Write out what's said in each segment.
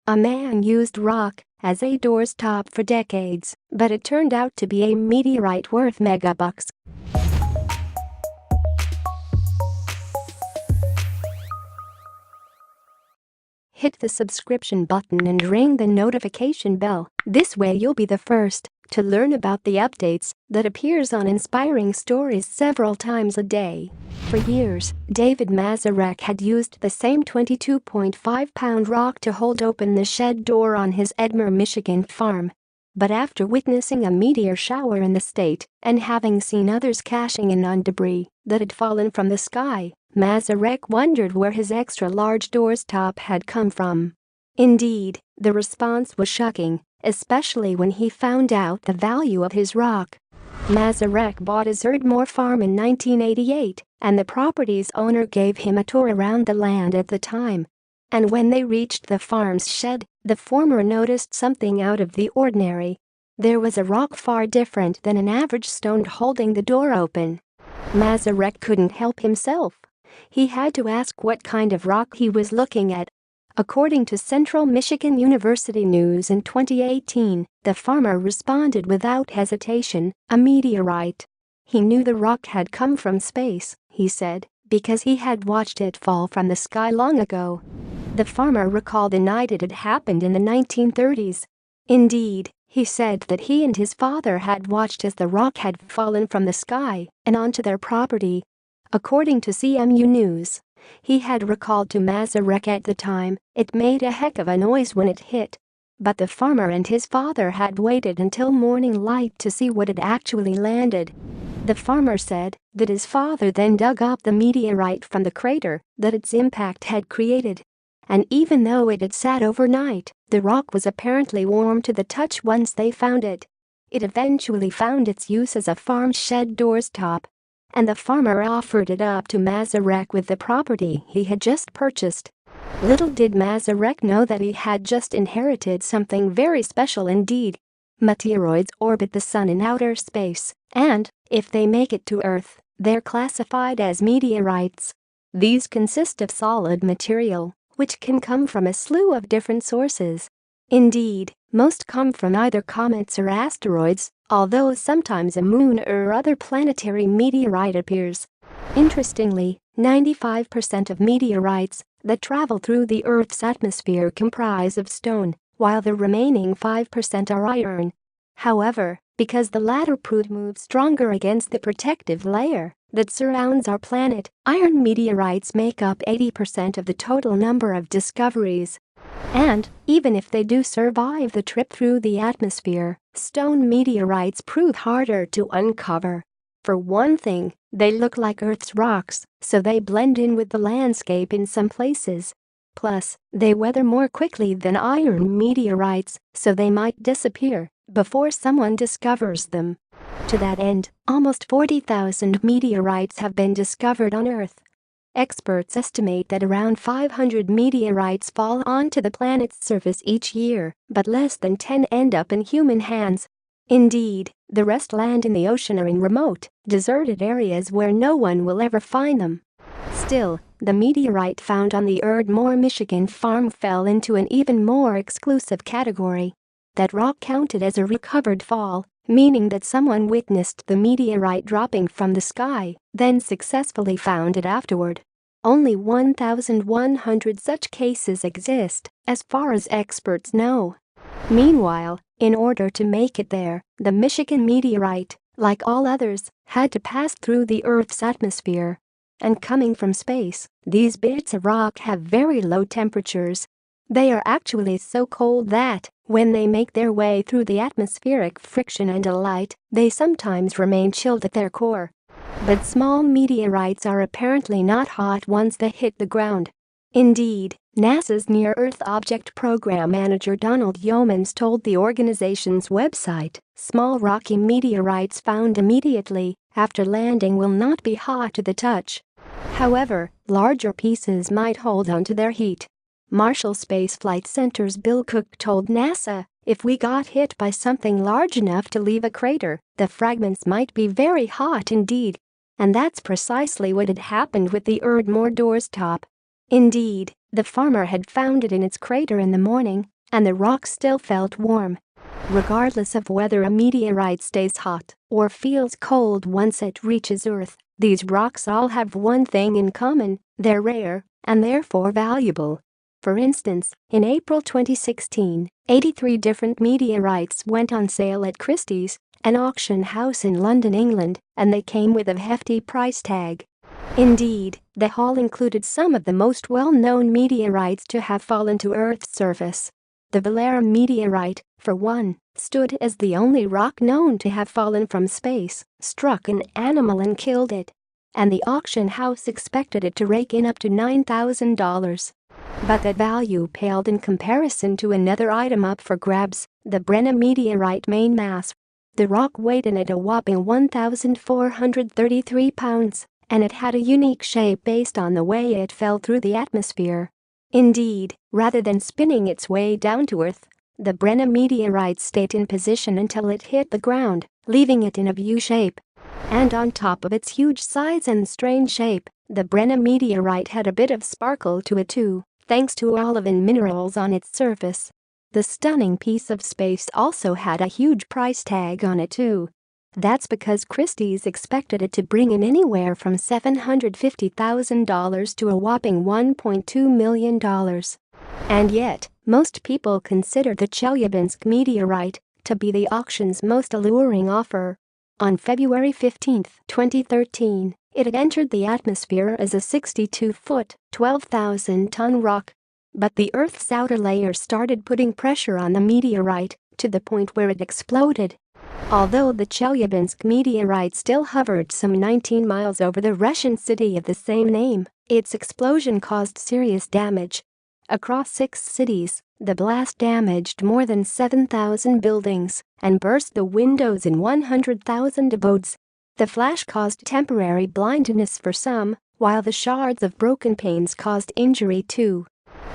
A man used rock as a doorstop for decades, but it turned out to be a meteorite worth megabucks. Hit the subscription button and ring the notification bell. This way you'll be the first to learn about the updates that appears on Inspiring Stories several times a day. For years, David Mazurek had used the same 22.5-pound rock to hold open the shed door on his Edmore, Michigan farm. But after witnessing a meteor shower in the state and having seen others cashing in on debris that had fallen from the sky, Mazurek wondered where his extra-large doorstop had come from. Indeed, the response was shocking, especially when he found out the value of his rock. Mazurek bought his Edmore farm in 1988, and the property's owner gave him a tour around the land at the time. And when they reached the farm's shed, the former noticed something out of the ordinary. There was a rock far different than an average stone holding the door open. Mazurek couldn't help himself. He had to ask what kind of rock he was looking at. According to Central Michigan University News in 2018, the farmer responded without hesitation, "A meteorite." He knew the rock had come from space, he said, because he had watched it fall from the sky long ago. The farmer recalled the night it had happened in the 1930s. Indeed, he said that he and his father had watched as the rock had fallen from the sky and onto their property. According to CMU News, he had recalled to Mazurek at the time, "It made a heck of a noise when it hit." But the farmer and his father had waited until morning light to see what had actually landed. The farmer said that his father then dug up the meteorite from the crater that its impact had created. And even though it had sat overnight, the rock was apparently warm to the touch once they found it. It eventually found its use as a farm shed doorstop. And the farmer offered it up to Mazurek with the property he had just purchased. Little did Mazurek know that he had just inherited something very special indeed. Meteoroids orbit the sun in outer space, and, if they make it to Earth, they're classified as meteorites. These consist of solid material, which can come from a slew of different sources. Indeed, most come from either comets or asteroids, although sometimes a moon or other planetary meteorite appears. Interestingly, 95% of meteorites that travel through the Earth's atmosphere comprise of stone, while the remaining 5% are iron. However, because the latter proves stronger against the protective layer that surrounds our planet, iron meteorites make up 80% of the total number of discoveries. And, even if they do survive the trip through the atmosphere, stone meteorites prove harder to uncover. For one thing, they look like Earth's rocks, so they blend in with the landscape in some places. Plus, they weather more quickly than iron meteorites, so they might disappear before someone discovers them. To that end, almost 40,000 meteorites have been discovered on Earth. Experts estimate that around 500 meteorites fall onto the planet's surface each year, but less than 10 end up in human hands. Indeed, the rest land in the ocean or in remote, deserted areas where no one will ever find them. Still, the meteorite found on the Edmore, Michigan farm fell into an even more exclusive category. That rock counted as a recovered fall, meaning that someone witnessed the meteorite dropping from the sky, then successfully found it afterward. Only 1,100 such cases exist, as far as experts know. Meanwhile, in order to make it there, the Michigan meteorite, like all others, had to pass through the Earth's atmosphere. And coming from space, these bits of rock have very low temperatures. They are actually so cold that, when they make their way through the atmospheric friction and light, they sometimes remain chilled at their core. But small meteorites are apparently not hot once they hit the ground. Indeed, NASA's Near-Earth Object Program Manager Donald Yeomans told the organization's website, "Small rocky meteorites found immediately after landing will not be hot to the touch. However, larger pieces might hold on to their heat." Marshall Space Flight Center's Bill Cook told NASA, "If we got hit by something large enough to leave a crater, the fragments might be very hot indeed." And that's precisely what had happened with the Edmore doorstop. Indeed, the farmer had found it in its crater in the morning, and the rock still felt warm. Regardless of whether a meteorite stays hot or feels cold once it reaches Earth, these rocks all have one thing in common: they're rare and therefore valuable. For instance, in April 2016, 83 different meteorites went on sale at Christie's, an auction house in London, England, and they came with a hefty price tag. Indeed, the haul included some of the most well-known meteorites to have fallen to Earth's surface. The Valera meteorite, for one, stood as the only rock known to have fallen from space, struck an animal and killed it. And the auction house expected it to rake in up to $9,000. But that value paled in comparison to another item up for grabs, the Brenna meteorite main mass. The rock weighed in at a whopping 1,433 pounds, and it had a unique shape based on the way it fell through the atmosphere. Indeed, rather than spinning its way down to Earth, the Brenna meteorite stayed in position until it hit the ground, leaving it in a U shape. And on top of its huge size and strange shape, the Brenna meteorite had a bit of sparkle to it too, thanks to olivine minerals on its surface. The stunning piece of space also had a huge price tag on it too. That's because Christie's expected it to bring in anywhere from $750,000 to a whopping $1.2 million. And yet, most people consider the Chelyabinsk meteorite to be the auction's most alluring offer. On February 15, 2013, it had entered the atmosphere as a 62-foot, 12,000-ton rock. But the Earth's outer layer started putting pressure on the meteorite to the point where it exploded. Although the Chelyabinsk meteorite still hovered some 19 miles over the Russian city of the same name, its explosion caused serious damage. Across 6 cities, the blast damaged more than 7,000 buildings and burst the windows in 100,000 abodes. The flash caused temporary blindness for some, while the shards of broken panes caused injury too.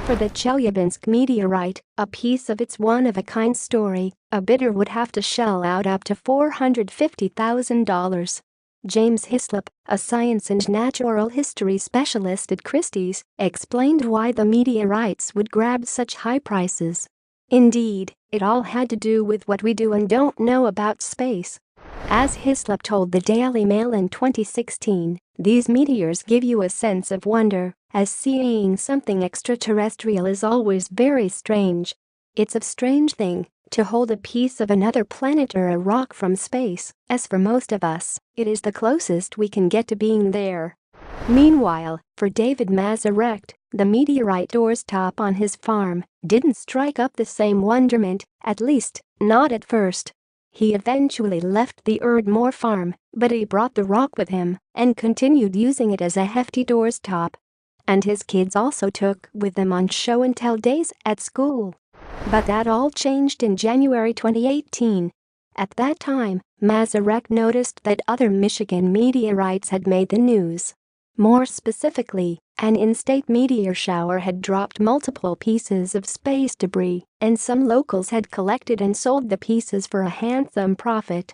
For the Chelyabinsk meteorite, a piece of its one-of-a-kind story, a bidder would have to shell out up to $450,000. James Hislop, a science and natural history specialist at Christie's, explained why the meteorites would grab such high prices. Indeed, it all had to do with what we do and don't know about space. As Hislop told the Daily Mail in 2016, these meteors give you a sense of wonder, as seeing something extraterrestrial is always very strange. It's a strange thing to hold a piece of another planet or a rock from space, as for most of us, it is the closest we can get to being there. Meanwhile, for David Mazurek, the meteorite Doorstop on his farm didn't strike up the same wonderment, at least, not at first. He eventually left the Edmore farm, but he brought the rock with him and continued using it as a hefty doorstop. And his kids also took with them on show-and-tell days at school. But that all changed in January 2018. At that time, Mazurek noticed that other Michigan meteorites had made the news. More specifically, an in-state meteor shower had dropped multiple pieces of space debris, and some locals had collected and sold the pieces for a handsome profit.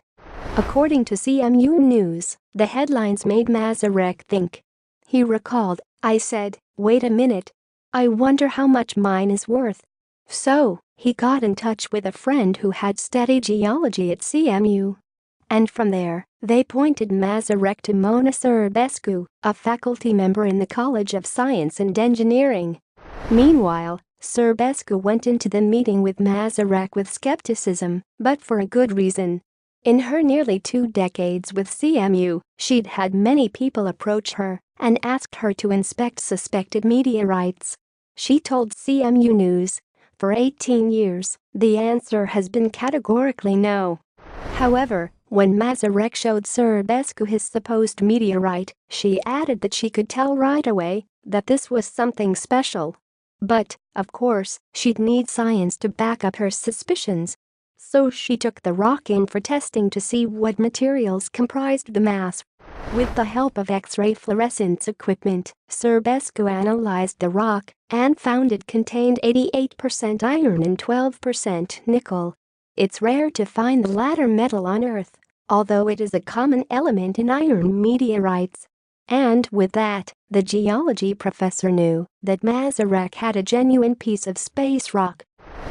According to CMU News, the headlines made Mazurek think. He recalled, "I said, wait a minute. I wonder how much mine is worth." So, he got in touch with a friend who had studied geology at CMU. And from there, they pointed Mazurek to Mona Serbescu, a faculty member in the College of Science and Engineering. Meanwhile, Serbescu went into the meeting with Mazurek with skepticism, but for a good reason. In her nearly 2 decades with CMU, she'd had many people approach her and asked her to inspect suspected meteorites. She told CMU News, "For 18 years, the answer has been categorically no." However, when Mazurek showed Serbescu his supposed meteorite, she added that she could tell right away that this was something special. But, of course, she'd need science to back up her suspicions. So she took the rock in for testing to see what materials comprised the mass. With the help of X-ray fluorescence equipment, Serbescu analyzed the rock and found it contained 88% iron and 12% nickel. It's rare to find the latter metal on Earth, although it is a common element in iron meteorites. And with that, the geology professor knew that Mazurek had a genuine piece of space rock.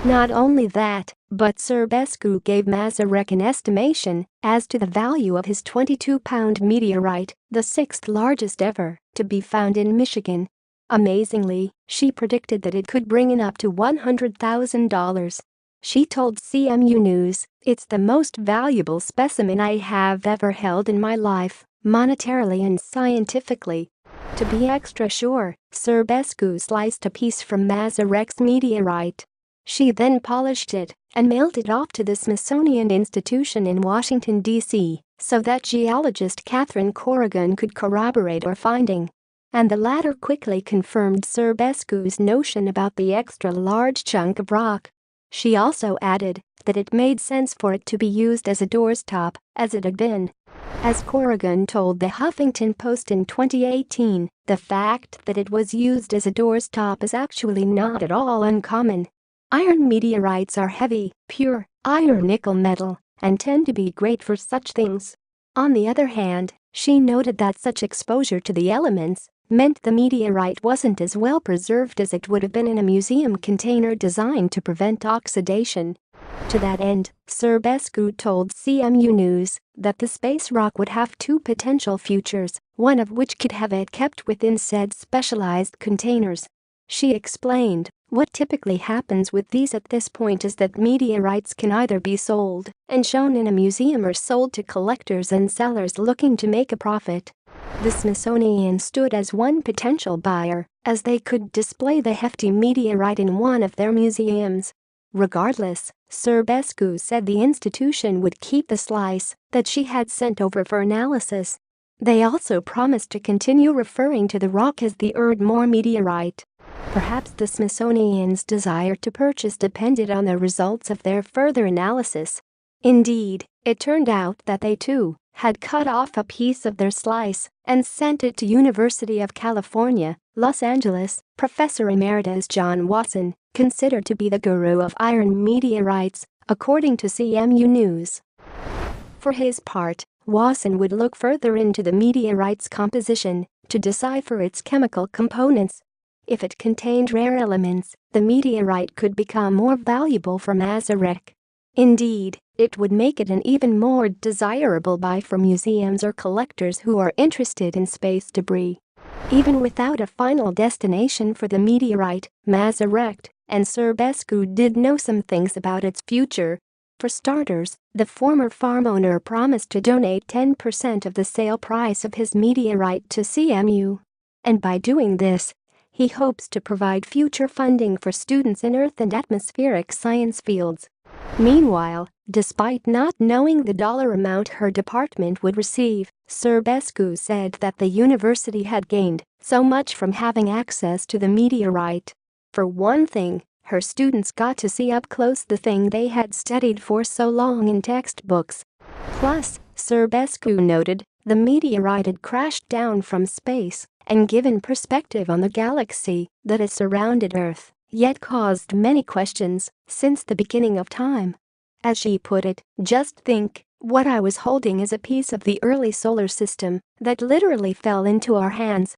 Not only that, but Serbescu gave Mazurek an estimation as to the value of his 22-pound meteorite, the sixth largest ever to be found in Michigan. Amazingly, she predicted that it could bring in up to $100,000. She told CMU News, "It's the most valuable specimen I have ever held in my life, monetarily and scientifically." To be extra sure, Serbescu sliced a piece from Mazurek's meteorite. She then polished it and mailed it off to the Smithsonian Institution in Washington, D.C., so that geologist Catherine Corrigan could corroborate her finding. And the latter quickly confirmed Serbescu's notion about the extra-large chunk of rock. She also added that it made sense for it to be used as a doorstop, as it had been. As Corrigan told the Huffington Post in 2018, the fact that it was used as a doorstop is actually not at all uncommon. Iron meteorites are heavy, pure, iron-nickel metal, and tend to be great for such things. On the other hand, she noted that such exposure to the elements meant the meteorite wasn't as well preserved as it would have been in a museum container designed to prevent oxidation. To that end, Serbescu told CMU News that the space rock would have two potential futures, one of which could have it kept within said specialized containers. She explained, "What typically happens with these at this point is that meteorites can either be sold and shown in a museum or sold to collectors and sellers looking to make a profit." The Smithsonian stood as one potential buyer, as they could display the hefty meteorite in one of their museums. Regardless, Serbescu said the institution would keep the slice that she had sent over for analysis. They also promised to continue referring to the rock as the Edmore meteorite. Perhaps the Smithsonian's desire to purchase depended on the results of their further analysis. Indeed, it turned out that they too had cut off a piece of their slice and sent it to University of California, Los Angeles. Professor Emeritus John Watson, considered to be the guru of iron meteorites, according to CMU News. For his part, Watson would look further into the meteorite's composition to decipher its chemical components. If it contained rare elements, the meteorite could become more valuable for Mazurek. Indeed, it would make it an even more desirable buy for museums or collectors who are interested in space debris. Even without a final destination for the meteorite, Mazurek and Serbescu did know some things about its future. For starters, the former farm owner promised to donate 10% of the sale price of his meteorite to CMU. And by doing this, he hopes to provide future funding for students in earth and atmospheric science fields. Meanwhile, despite not knowing the dollar amount her department would receive, Serbescu said that the university had gained so much from having access to the meteorite. For one thing, her students got to see up close the thing they had studied for so long in textbooks. Plus, Serbescu noted, the meteorite had crashed down from space and given perspective on the galaxy that has surrounded Earth, yet caused many questions since the beginning of time. As she put it, "Just think, what I was holding is a piece of the early solar system that literally fell into our hands."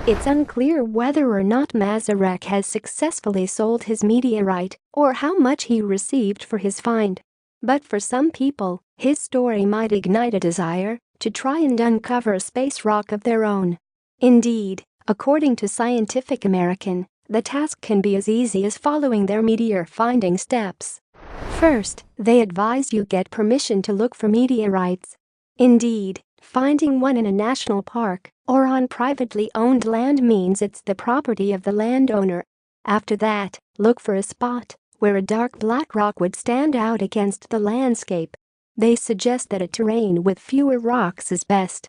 It's unclear whether or not Mazurek has successfully sold his meteorite or how much he received for his find. But for some people, his story might ignite a desire to try and uncover a space rock of their own. Indeed, according to Scientific American, the task can be as easy as following their meteor finding steps. First, they advise you get permission to look for meteorites. Indeed, finding one in a national park or on privately owned land means it's the property of the landowner. After that, look for a spot where a dark black rock would stand out against the landscape. They suggest that a terrain with fewer rocks is best.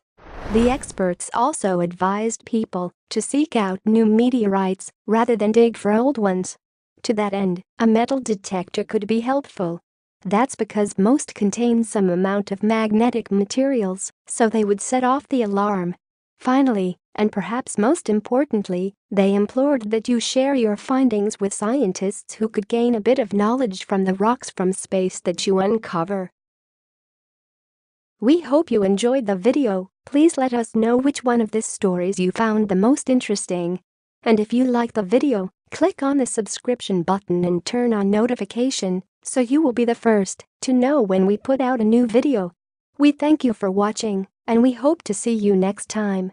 The experts also advised people to seek out new meteorites rather than dig for old ones. To that end, a metal detector could be helpful. That's because most contain some amount of magnetic materials, so they would set off the alarm. Finally, and perhaps most importantly, they implored that you share your findings with scientists who could gain a bit of knowledge from the rocks from space that you uncover. We hope you enjoyed the video. Please let us know which one of these stories you found the most interesting. And if you like the video, Click on the subscription button and turn on notification so you will be the first to know when we put out a new video. We thank you for watching and we hope to see you next time.